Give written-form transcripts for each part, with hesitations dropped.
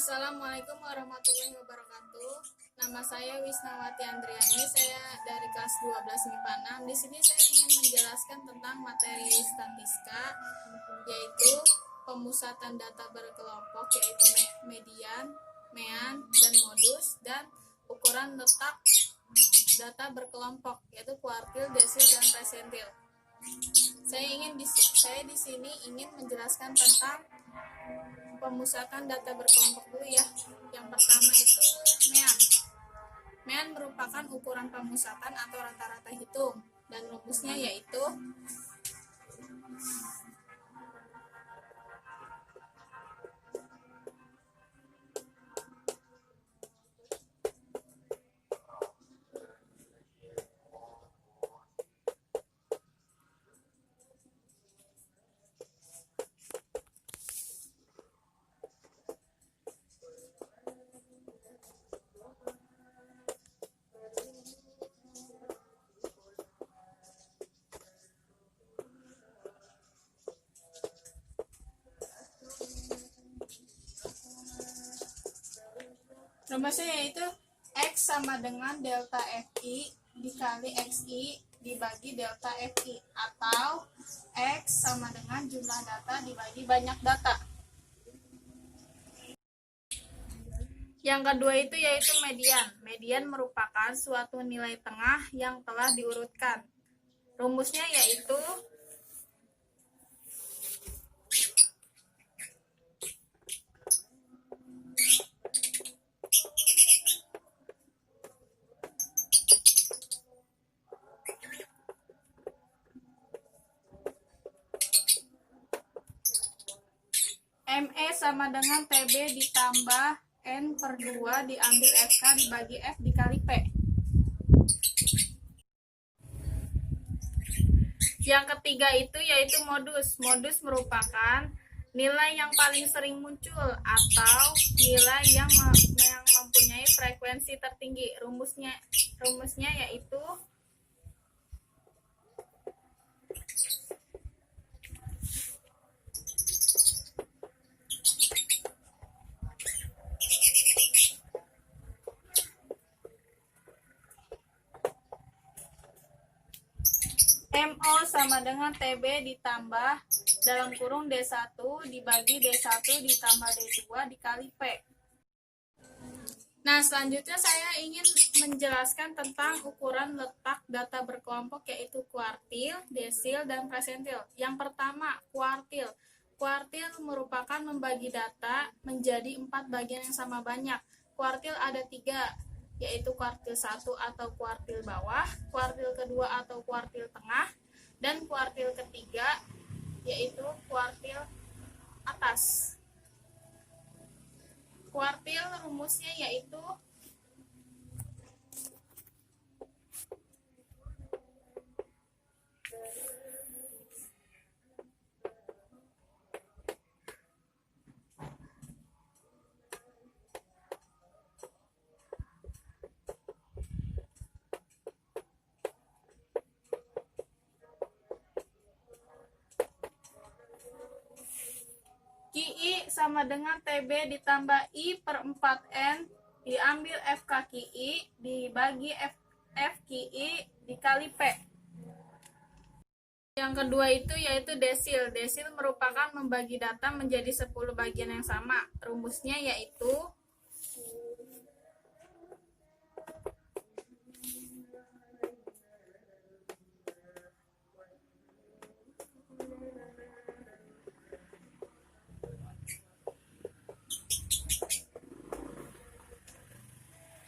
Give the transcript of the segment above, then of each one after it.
Assalamualaikum warahmatullahi wabarakatuh. Nama saya Wisnawati Andriani. Saya dari kelas 12 MIPA 6. Di sini saya ingin menjelaskan tentang materi statistika, yaitu pemusatan data berkelompok, yaitu median, mean, dan modus, dan ukuran letak data berkelompok, yaitu kuartil, desil, dan persentil. Saya di sini ingin menjelaskan tentang pemusatan data berkelompok dulu ya. Yang pertama itu mean. Mean merupakan ukuran pemusatan atau rata-rata hitung, dan rumusnya yaitu rumusnya yaitu X sama dengan delta FI dikali XI dibagi delta FI, atau X sama dengan jumlah data dibagi banyak data. Yang kedua itu yaitu median. Median merupakan suatu nilai tengah yang telah diurutkan. Rumusnya yaitu ME sama dengan TB ditambah N per 2 diambil FK dibagi F dikali P. Yang ketiga itu yaitu modus. Modus merupakan nilai yang paling sering muncul atau nilai yang mempunyai frekuensi tertinggi. Rumusnya yaitu MO sama dengan TB ditambah dalam kurung D1 dibagi D1 ditambah D2 dikali P. Nah, selanjutnya saya ingin menjelaskan tentang ukuran letak data berkelompok, yaitu kuartil, desil, dan persentil. Yang pertama, kuartil. Kuartil merupakan membagi data menjadi 4 bagian yang sama banyak. Kuartil ada 3, yaitu kuartil 1 atau kuartil bawah, kuartil kedua atau kuartil tengah, dan kuartil ketiga yaitu kuartil atas. Kuartil rumusnya yaitu QI sama dengan TB ditambah I per 4N diambil FK QI dibagi FQI dikali P. Yang kedua itu yaitu desil. Desil merupakan membagi data menjadi 10 bagian yang sama. Rumusnya yaitu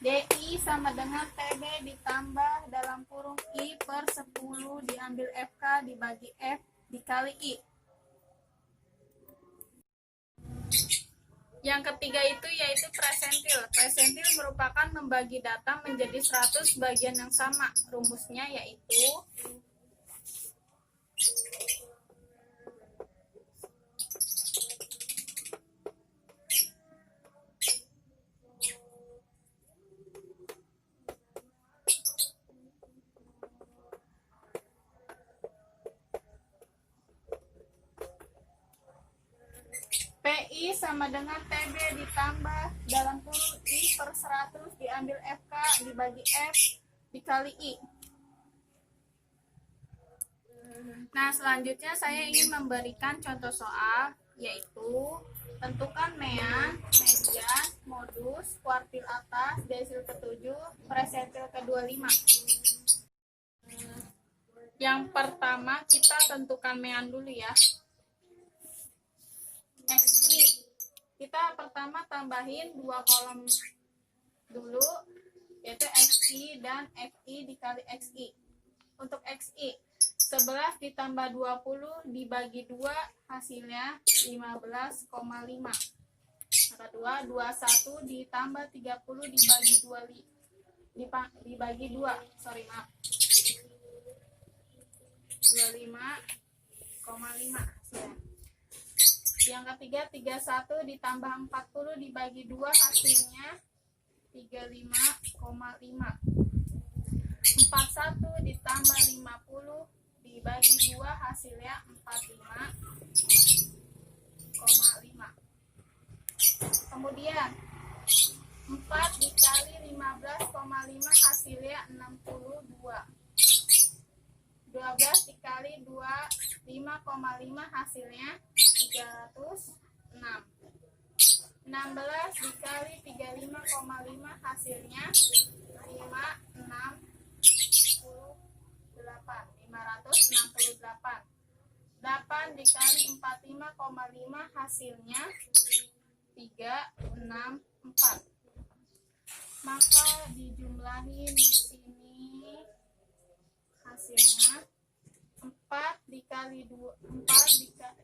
DI sama dengan TB ditambah dalam kurung I per 10 diambil FK dibagi F dikali I. Yang ketiga itu yaitu persentil. Persentil merupakan membagi data menjadi 100 bagian yang sama. Rumusnya yaitu PI sama dengan TB ditambah dalam kurung I per 100 diambil FK dibagi F dikali I. Nah, selanjutnya saya ingin memberikan contoh soal, yaitu tentukan mean, median, modus, kuartil atas, desil ke-7, presentil ke-25. Yang pertama kita tentukan mean dulu ya. XI. Kita pertama tambahin 2 kolom dulu, yaitu XI dan FI dikali XI. Untuk XI 11 ditambah 20 dibagi 2 hasilnya 15,5. Maka 21 ditambah 30 dibagi 2, sorry maaf, 25,5 hasilnya. Yang ketiga 31 ditambah 40 dibagi 2 hasilnya 35,5. 41 ditambah 50 dibagi 2 hasilnya 45,5. Kemudian 4 dikali 15,5 hasilnya 62. 12 dikali 2 5,5 hasilnya 306. 16 dikali 35,5 hasilnya 568. 8 dikali 45,5 hasilnya 364. Maka dijumlahin di sini hasilnya 4 dikali 4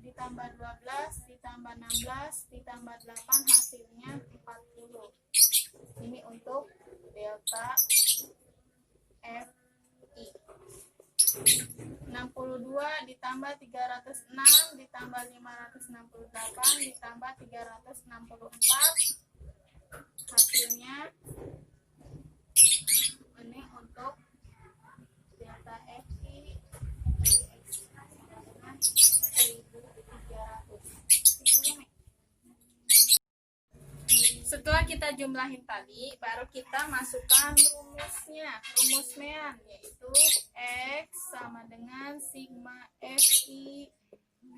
ditambah 12 ditambah 16 ditambah 8 hasilnya 40. Ini untuk delta FI. 62 ditambah 306 ditambah 568 ditambah 364 hasilnya ini untuk delta FI dengan 1300. Setelah kita jumlahin tadi, baru kita masukkan rumusnya, rumus mean, yaitu X sama dengan sigma FI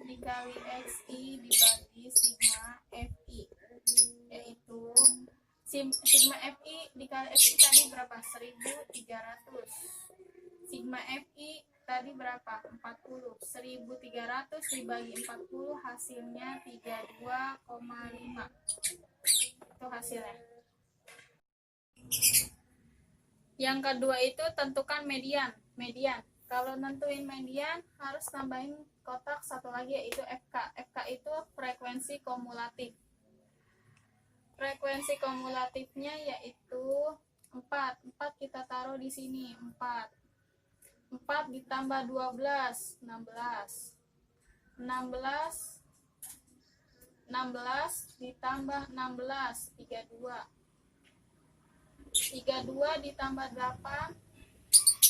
dikali XI dibagi sigma FI, yaitu sigma FI dikali XI tadi berapa? 1300. Sigma FI tadi berapa? 40. 1300 dibagi 40 hasilnya 32,5. Itu hasilnya. Yang kedua itu tentukan median. Kalau nentuin median harus tambahin kotak satu lagi, yaitu FK. FK itu frekuensi kumulatif. Frekuensi kumulatifnya yaitu 4. 4 kita taruh di sini, 4. 4 ditambah 12, 16. 16 ditambah 16, 32. 32 ditambah 8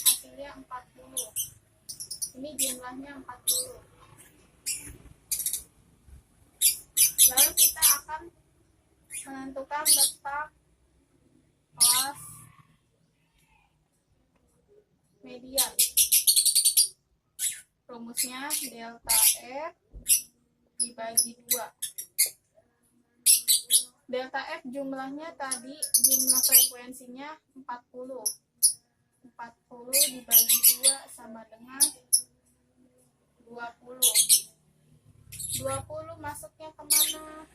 hasilnya 40. Ini jumlahnya 40. Lalu kita akan menentukan letak kelas median. Rumusnya delta F dibagi 2. Delta F jumlahnya tadi, jumlah frekuensinya 40. 40 dibagi 2 sama dengan 20. 20 masuknya kemana?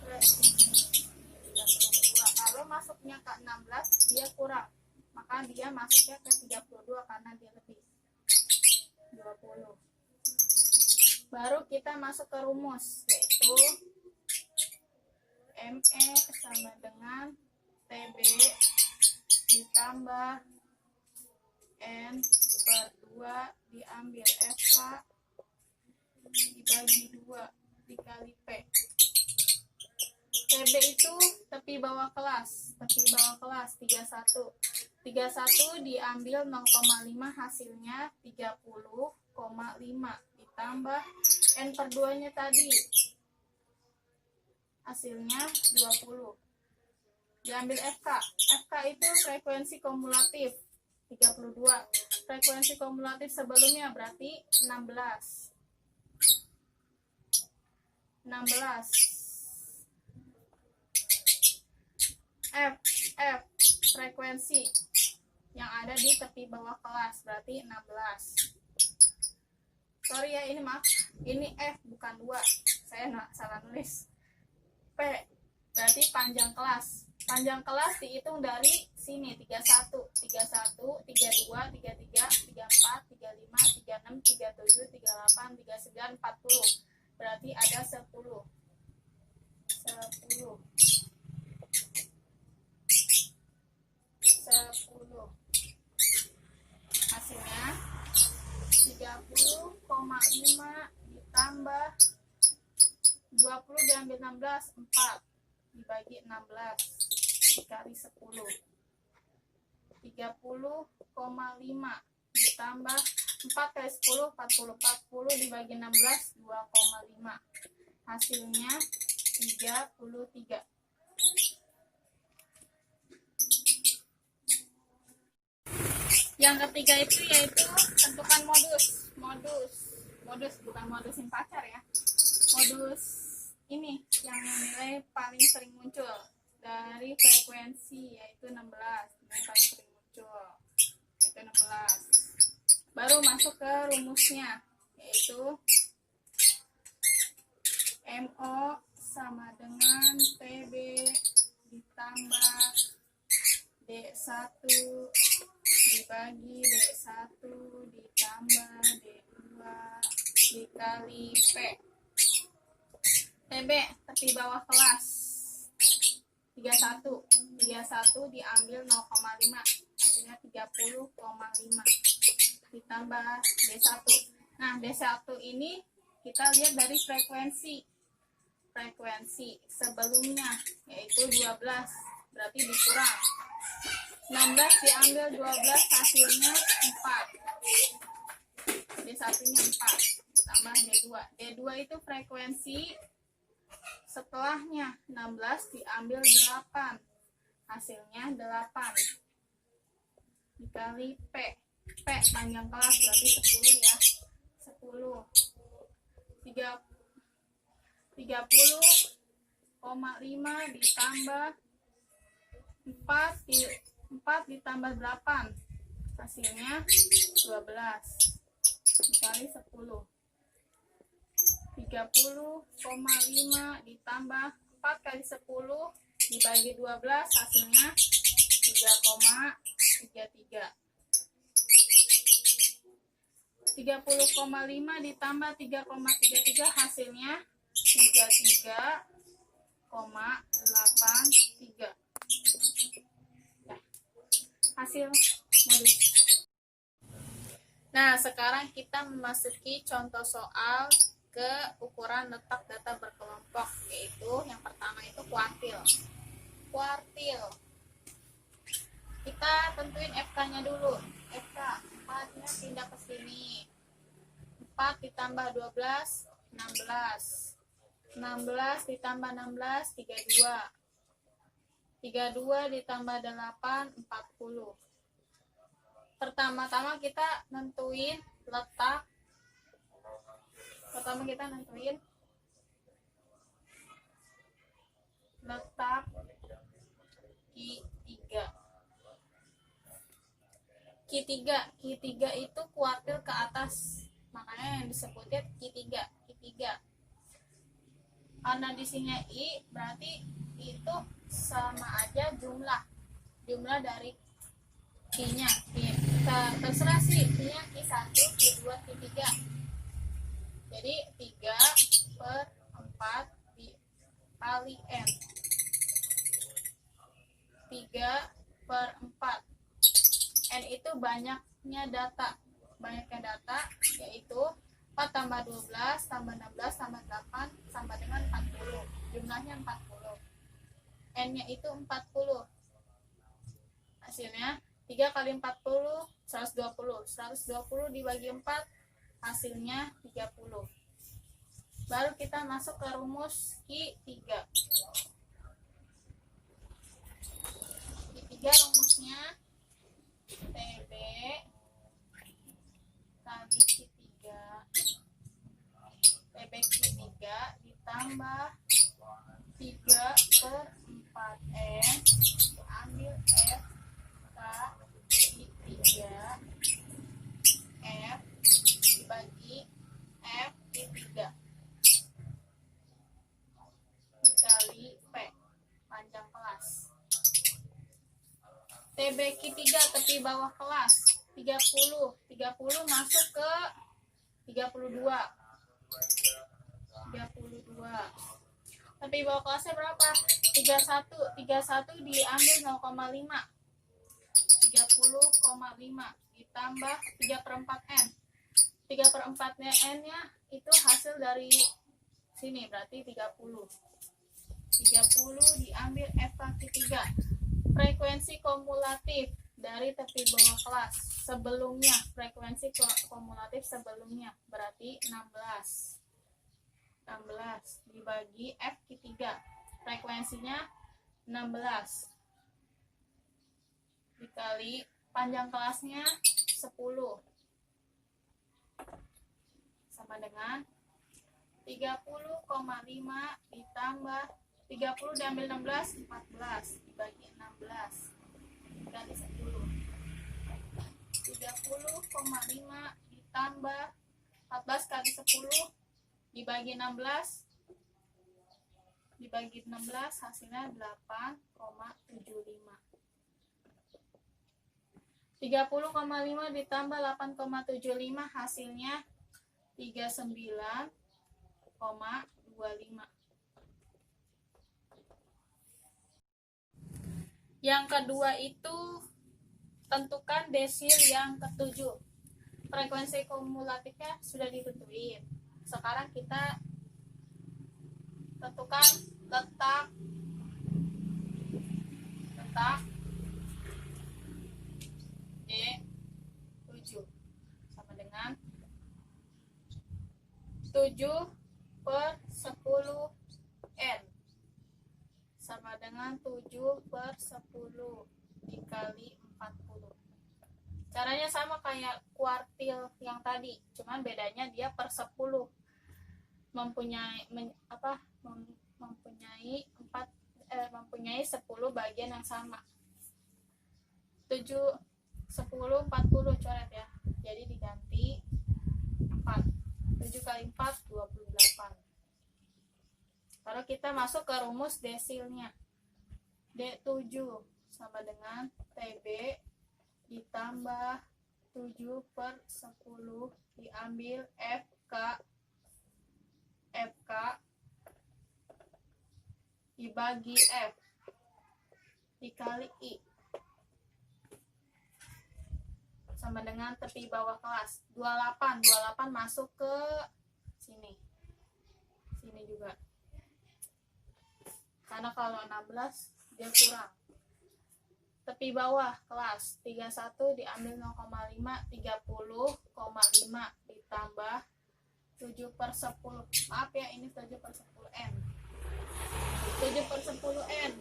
32. Kalau masuknya ke 16 dia kurang, maka dia masuknya ke 32 karena dia lebih 20. Baru kita masuk ke rumus, yaitu ME sama dengan TB ditambah N per 2 diambil FK dibagi 2 dikali P. TB itu tepi bawah kelas 31. 31 diambil 0,5 hasilnya 30,5 ditambah N per 2 nya tadi hasilnya 20. Diambil FK. FK itu frekuensi kumulatif 32. Frekuensi kumulatif sebelumnya berarti 16. F frekuensi yang ada di tepi bawah kelas berarti 16. Sorry ya, ini maaf, ini F bukan 2, saya salah nulis. P berarti panjang kelas. Panjang kelas dihitung dari sini 31, 32, 33, 34, 35, 36, 37, 38, 39, 40. Berarti ada 10. Hasilnya 30,5 ditambah 20 diambil 16, 4 dibagi 16 dikali 10. 30,5 ditambah 4 kali 10, 40. 40 dibagi 16, 2,5. Hasilnya 33. Yang ketiga itu yaitu tentukan modus bukan modusin pacar ya. Modus ini yang nilai paling sering muncul dari frekuensi yaitu 16, yang paling sering muncul yaitu 16. Baru masuk ke rumusnya yaitu MO sama dengan PB ditambah D1 dibagi D1 ditambah D2 dikali P. PB tepi bawah kelas 31 diambil 0,5 hasilnya 30,5 ditambah D1. Nah, D1 ini kita lihat dari frekuensi sebelumnya yaitu 12, berarti dikurang 16 diambil 12 hasilnya 4. D1-nya 4 ditambah D2 itu frekuensi setelahnya 16 diambil 8 hasilnya 8 dikali P panjang kelas berarti 10 ya. 30,5 ditambah 4 ditambah 8 hasilnya 12 dikali 10. 30,5 ditambah 4 kali 10 dibagi 12 hasilnya 3,33. 30,5 ditambah 3,33 hasilnya 33,83. Hasil modus. Nah, sekarang kita memasuki contoh soal ke ukuran letak data berkelompok, yaitu yang pertama itu kuartil. Kita tentuin FK-nya dulu. FK 4-nya pindah ke sini. 4 ditambah 12, 16. 16 ditambah 16, 32. 32 ditambah 8, 40. Pertama-tama kita nentuin letak. Letak Q3 itu kuartil ke atas, makanya yang disebutnya Q3. Karena di sini I berarti itu sama aja jumlah dari Q-nya. Terserah sih Q-nya Q1, Q2, Q3. Jadi 3/4 dikali N. 3/4. N itu banyaknya data yaitu 4 tambah 12 tambah 16 tambah 8 sama dengan 40. Jumlahnya 40. N-nya itu 40. Hasilnya 3 kali 40 120. 120 dibagi 4 hasilnya 30. Baru kita masuk ke rumus Q3. Q3 rumusnya TB kali Q3. TB Q3 ditambah 3/4N ambil F K Q3 F dibagi F Q3 dikali P panjang kelas. TB Q3 tepi bawah kelas 30 masuk ke 32. Tepi bawah kelasnya berapa? 31 diambil 0,5. 30,5 ditambah 3/4N. 3/4-nya N-nya itu hasil dari sini, berarti 30. 30 diambil F/3. Frekuensi kumulatif dari tepi bawah kelas sebelumnya, frekuensi kumulatif sebelumnya berarti 16 dibagi F/3. Frekuensinya 16 dikali panjang kelasnya 10 sama dengan 30,5 ditambah 30 diambil 16, 14 dibagi 16 dikali 10. 30,5 ditambah 14 kali 10 dibagi 16 hasilnya 8,75. 30,5 ditambah 8,75 hasilnya 39,25. Yang kedua itu tentukan desil yang ketujuh. Frekuensi kumulatifnya sudah ditentuin. Sekarang kita tentukan letak D7 sama dengan 7/10N sama dengan 7/10 dikali 40. Caranya sama kayak kuartil yang tadi, cuman bedanya dia per 10. Mempunyai 10 bagian yang sama. 7, 10, 40 coret ya. Jadi diganti 4. 7 kali 4 28. Lalu kita masuk ke rumus desilnya. D7 sama dengan TB ditambah 7/10 diambil FK dibagi F dikali I sama dengan tepi bawah kelas 28 masuk ke sini juga, karena kalau 16 dia kurang. Tepi bawah kelas 31 diambil 0,5, 30,5 ditambah 7/10. Maaf ya, ini 7/10N. 7/10N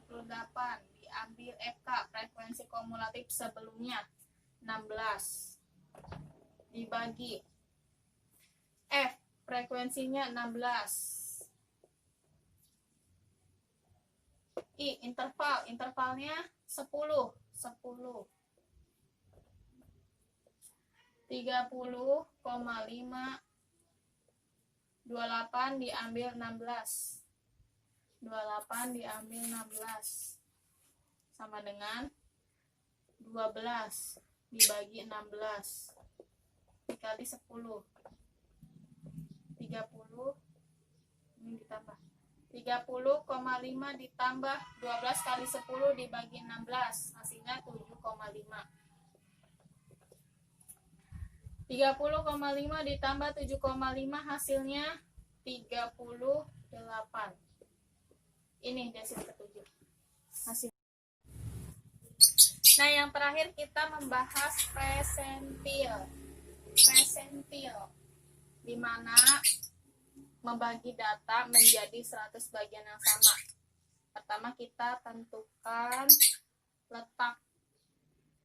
28 diambil FK frekuensi kumulatif sebelumnya 16 dibagi F frekuensinya 16. I intervalnya 10 30,5 28 diambil 16 sama dengan 12 dibagi 16 dikali 10. 30 ini ditambah 30,5 ditambah 12 kali 10 dibagi 16 hasilnya 7,5. 30,5 ditambah 7,5 hasilnya 38. Ini desil ketujuh hasil. Nah, yang terakhir kita membahas presentil. di mana membagi data menjadi 100 bagian yang sama. Pertama kita tentukan letak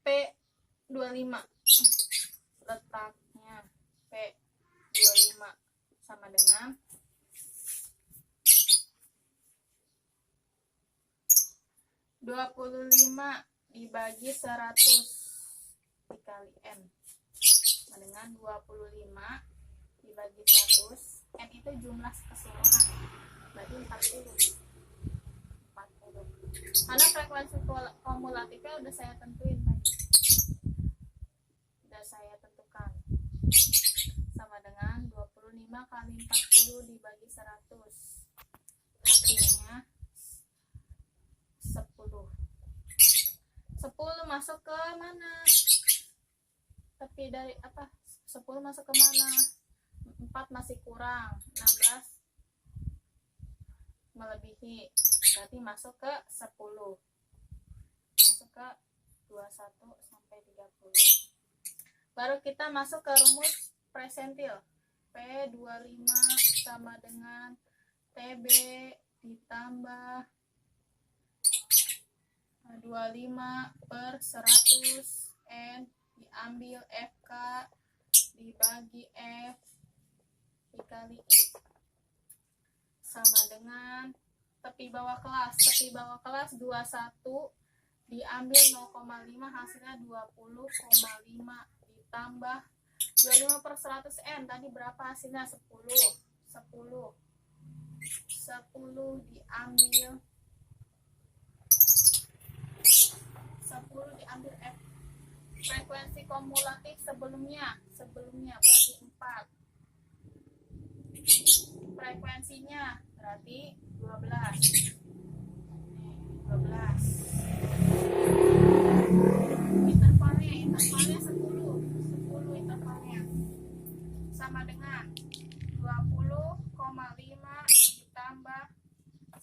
P25. Letaknya P25 sama dengan 25 dibagi 100 dikali N sama dengan 25 dibagi 100. N itu jumlah keseluruhan, berarti 40. Karena frekuensi kumulatifnya udah saya tentuin tadi, udah saya tentukan, sama dengan 25 kali 40 dibagi 100, hasilnya 10. 10 masuk ke mana? Tapi dari apa? 10 masuk ke mana? 4 masih kurang, 16 melebihi, berarti masuk ke 10. Masuk ke 21 sampai 30. Baru kita masuk ke rumus presentil. P25 sama dengan TB ditambah 25 per 100 N diambil FK dibagi F dikali I sama dengan tepi bawah kelas. Tepi bawah kelas 21 diambil 0,5 hasilnya 20,5 ditambah 25 per 100 N tadi berapa hasilnya? 10 diambil 10 diambil F. Frekuensi kumulatif sebelumnya berarti 4. Frekuensinya berarti 12. Intervalnya 10 intervalnya sama dengan 20,5 ditambah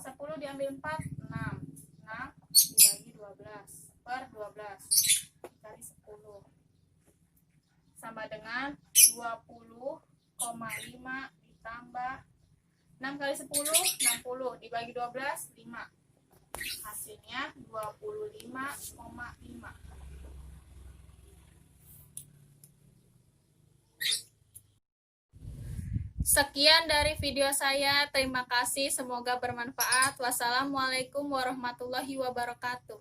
10 diambil 4 6 dibagi 12 per 12 dikali 10 sama dengan 20,5 ditambah 6 kali 10 60 dibagi 12 5, hasilnya 25,5. Sekian dari video saya, terima kasih, semoga bermanfaat. Wassalamualaikum warahmatullahi wabarakatuh.